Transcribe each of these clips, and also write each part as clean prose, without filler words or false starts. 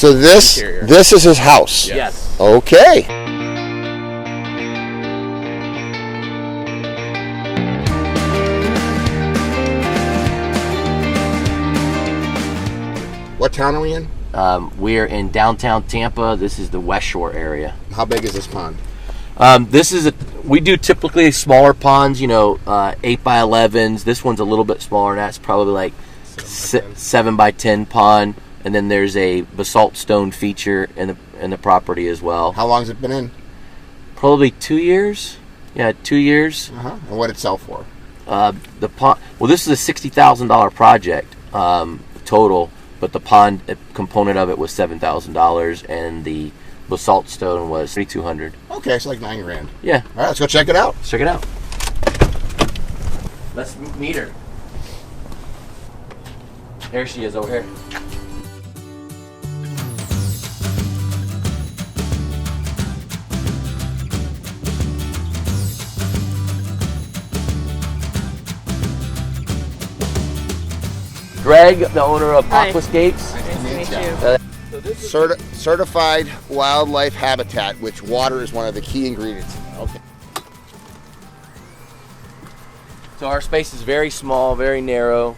So this is his house? Yes. Okay. What town are we in? We're in downtown Tampa. This is the West Shore area. How big is this pond? We do typically smaller ponds, 8 by 11s. This one's a little bit smaller. That's probably like 7 by 10 pond. And then there's a basalt stone feature in the property as well. How long has it been in? Probably 2 years. Yeah, 2 years. And what did it sell for? The pond. Well, this is a $60,000 project total, but the pond component of it was $7,000, and the basalt stone was $3,200. Okay, it's like $9,000. Yeah. All right, let's go check it out. Let's check it out. Let's meet her. There she is over here. Greg, the owner of Aquascapes. Nice to meet you. Certified wildlife habitat, which water is one of the key ingredients. Okay. So our space is very small, very narrow.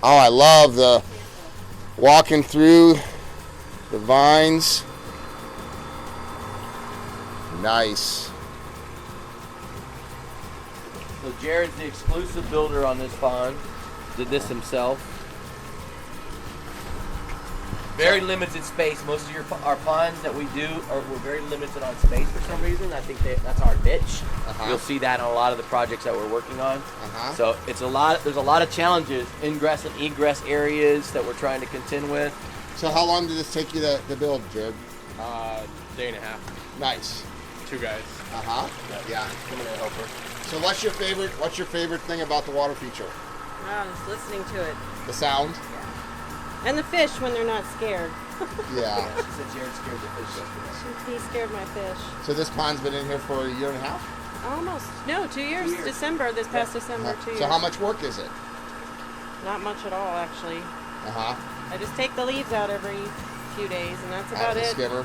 Oh, I love the walking through the vines. Nice. So Jared's the exclusive builder on this pond. Did this himself. Very limited space. Most of our ponds that we do we're very limited on space for some reason. I think that's our niche. You'll see that on a lot of the projects that we're working on. So it's there's a lot of challenges, ingress and egress areas that we're trying to contend with. So how long did this take you to build, Jared? Day and a half. Nice. 2 guys. Yeah. Come in and help her. So what's your favorite thing about the water feature? Just listening to it. The sound? And the fish when they're not scared. Yeah. She said Jared scared the fish yesterday. He scared my fish. So this pond's been in here for a year and a half? Almost. No, 2 years. 2 years. December, this past December, 2 years. So how much work is it? Not much at all, actually. I just take the leaves out every few days, and that's about it. Skimmer.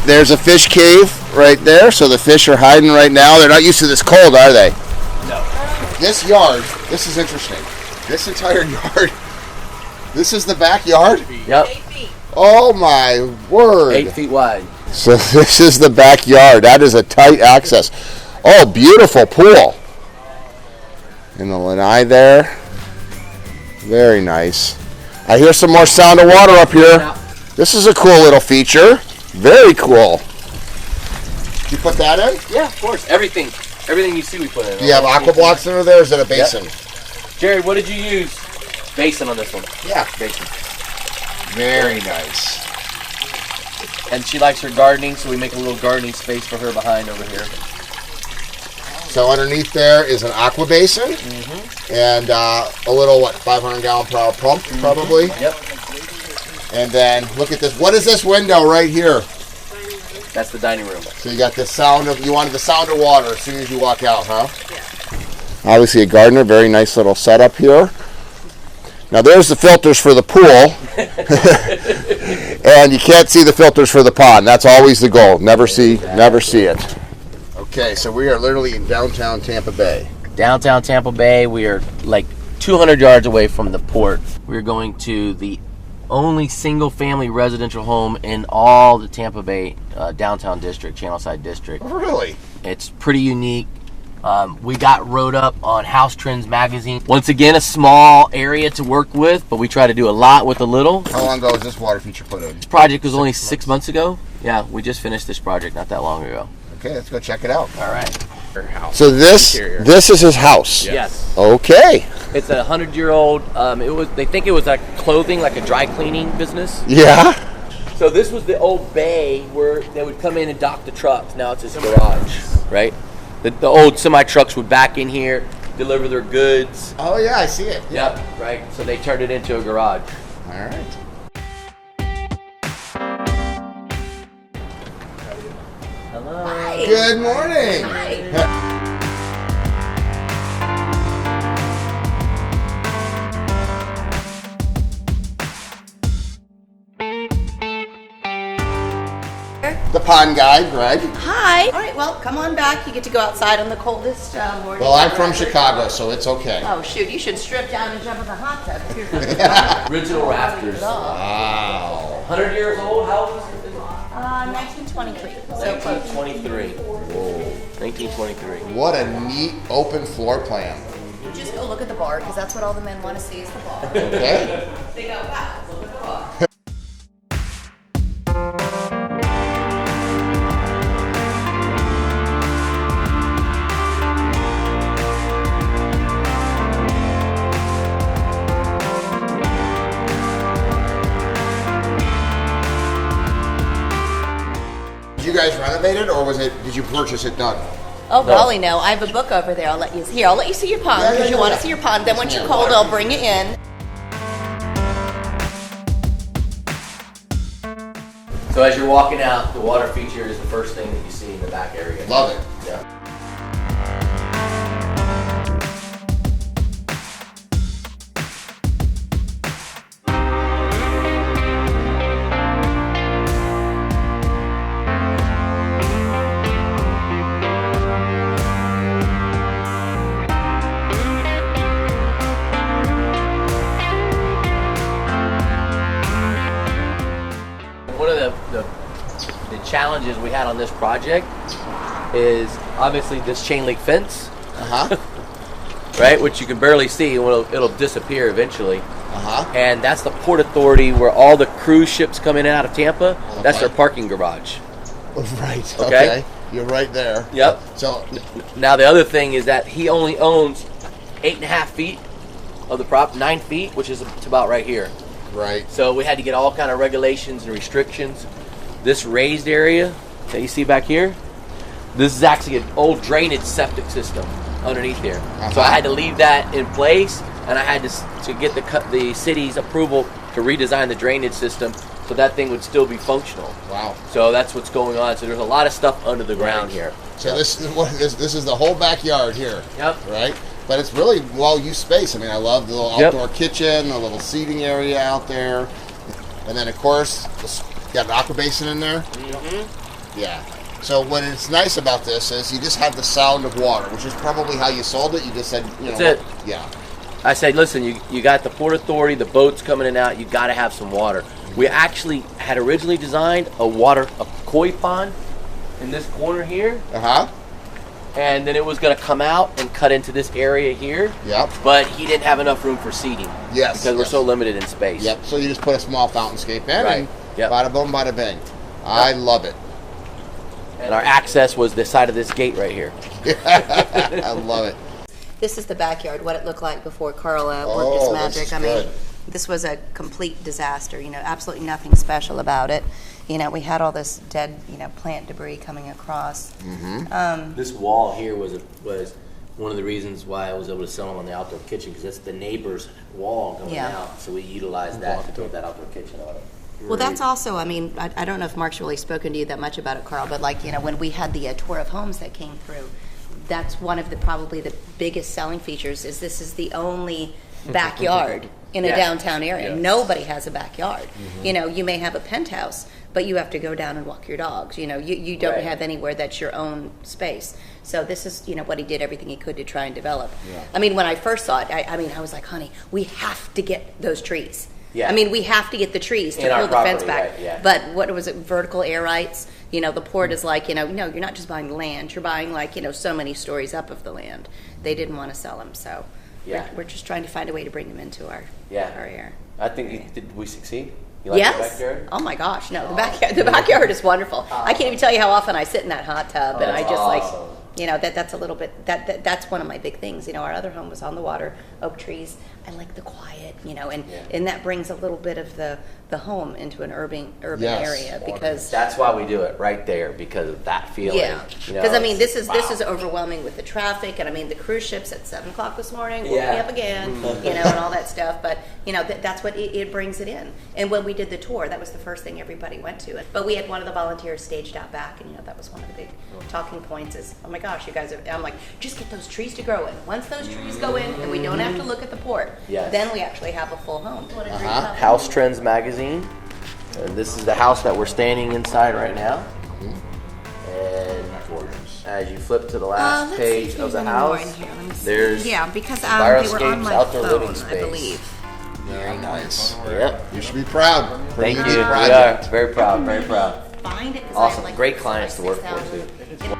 There's a fish cave right there, so the fish are hiding right now. They're not used to this cold, are they? No. This yard, this is interesting. This entire yard, this is the backyard? Yep. 8 feet. Oh my word. 8 feet wide. So this is the backyard. That is a tight access. Oh, beautiful pool. And the lanai there. Very nice. I hear some more sound of water up here. This is a cool little feature. Very cool. Did you put that in? Yeah, of course. Everything you see we put in. Do you have aqua blocks under there, or is it a basin? Yep. Jared, what did you use? Basin on this one. Yeah. Basin. Very nice. And she likes her gardening, so we make a little gardening space for her behind over here. So underneath there is an aqua basin and a little, 500-gallon per hour pump, probably? Yep. And then look at this. What is this window right here? That's the dining room. So you got the you wanted the sound of water as soon as you walk out, huh? Yeah. Obviously a gardener, very nice little setup here. Now there's the filters for the pool. And you can't see the filters for the pond. That's always the goal. Never see it. Okay, so we are literally in downtown Tampa Bay. Downtown Tampa Bay, we are like 200 yards away from the port. We're going to the only single-family residential home in all the Tampa Bay downtown district, Channelside district. Oh, really? It's pretty unique. We got wrote up on House Trends magazine. Once again, a small area to work with, but we try to do a lot with a little. How long ago was this water feature put in? This project was only 6 months ago. Yeah, we just finished this project not that long ago. Okay, let's go check it out. All right. Her house. So this is his house? Yes. Okay. It's a 100-year-old. They think it was like clothing, like a dry cleaning business. Yeah. So this was the old bay where they would come in and dock the trucks. Now it's his garage, right? The old semi trucks would back in here, deliver their goods. Oh yeah, I see it. Yep, right. So they turned it into a garage. All right. Hello. Hi. Good morning. Hi. The pond guy, Greg. Hi. All right, well, come on back. You get to go outside on the coldest morning. Well, I'm from Chicago, so it's okay. Oh, shoot. You should strip down and jump in the hot tub. If you're Original rafters. Wow. 100 years old? How old is it? 1923. So close. 1923. Whoa. 1923. What a neat open floor plan. Just go look at the bar, because that's what all the men want to see is the bar. Okay. They go, wow, look at the bar. Did you guys renovate it, or did you purchase it done? Oh, golly, no. I have a book over there. I'll let you see your pond, because you want to see your pond. Then once you're cold, I'll bring you in. So as you're walking out, the water feature is the first thing that you see in the back area. Love it. Yeah. One of the challenges we had on this project is obviously this chain link fence, right, which you can barely see. It'll disappear eventually. And that's the Port Authority where all the cruise ships come in and out of Tampa. That's their parking garage. Right. Okay. You're right there. Yep. So Now the other thing is that he only owns 8.5 feet of the prop, 9 feet, which is to about right here. right. So we had to get all kind of regulations and restrictions. This raised area that you see back here, this is actually an old drainage septic system underneath here. So I had to leave that in place, and I had to get the city's approval to redesign the drainage system so that thing would still be functional. Wow. So that's what's going on. So there's a lot of stuff under the ground here. So this is the whole backyard here. Yep. Right. But it's really well-used space. I mean, I love the little outdoor kitchen, the little seating area out there, and then of course you got an aqua basin in there. Mm-hmm. Yeah. So what is nice about this is you just have the sound of water, which is probably how you sold it. You just said, That's it. Yeah. I said, listen, you got the Port Authority, the boats coming in and out, you got to have some water. We actually had originally designed a koi pond in this corner here, and then it was going to come out and cut into this area here. Yep. But he didn't have enough room for seating. Yes. Because we're so limited in space. Yep. So you just put a small fountainscape in, Right. and Yep. bada boom, bada bang. I love it. And our access was the side of this gate right here. I love it. This is the backyard, what it looked like before Carl worked his magic. This is I mean, good. this was a complete disaster, absolutely nothing special about it. We had all this dead, plant debris coming across. This wall here was one of the reasons why I was able to sell them on the outdoor kitchen, because that's the neighbor's wall going out. So we utilized that to build that outdoor kitchen on it. Well, that's also, I don't know if Mark's really spoken to you that much about it, Carl, but when we had the tour of homes that came through, that's one of probably the biggest selling features is this is the only backyard in a downtown area. Yes. Nobody has a backyard. You may have a penthouse, but you have to go down and walk your dogs. You don't have anywhere that's your own space. So this is, what he did everything he could to try and develop. Yeah. I mean, when I first saw it, I was like, honey, we have to get those trees. Yeah. I mean, we have to get the trees to In our pull the fence property, back. right, yeah. But what was it? Vertical air rights. The port is like, no, you're not just buying land. You're buying so many stories up of the land. They didn't want to sell them, so we're just trying to find a way to bring them into our area. I think did we succeed? You like the backyard? Oh my gosh, no, the backyard is wonderful. I can't even tell you how often I sit in that hot tub and I just awesome. You know, that's a little bit, that's one of my big things. You know, our other home was on the water, oak trees. I like the quiet, you know, and that brings a little bit of the home into an urban Yes. area, because That's why we do it right there, because of that feeling. yeah, You know, because I mean, this it's- is overwhelming with the traffic, and I mean the cruise ships at 7 o'clock this morning woke me Yeah. up again, you know, and all that stuff. But you know, that's what it brings it in. And when we did the tour, that was the first thing everybody went to. But we had one of the volunteers staged out back, and you know, that was one of the big talking points. Is, oh my gosh, you guys are. I'm like, just get those trees to grow in. Once those trees go in, and we don't have to look at the port, Yes. then we actually have a full home. House Trends magazine. And this is the house that we're standing inside right now. And as you flip to the last Let's see page if of there's the any more house, in here. Let me see. there's yeah, because Fire they were on escapes, my outdoor phone, living I space. believe. Very nice. Yep. You should be proud. Pretty Thank you. unique We project. are very proud. Very proud. Find it. 'Cause I have, Awesome. like, Great so clients to work for 6,000. too.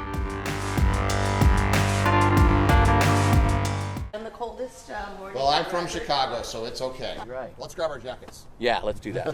On the coldest morning. Well, I'm from Chicago, so it's okay. Right. Let's grab our jackets. Yeah, let's do that.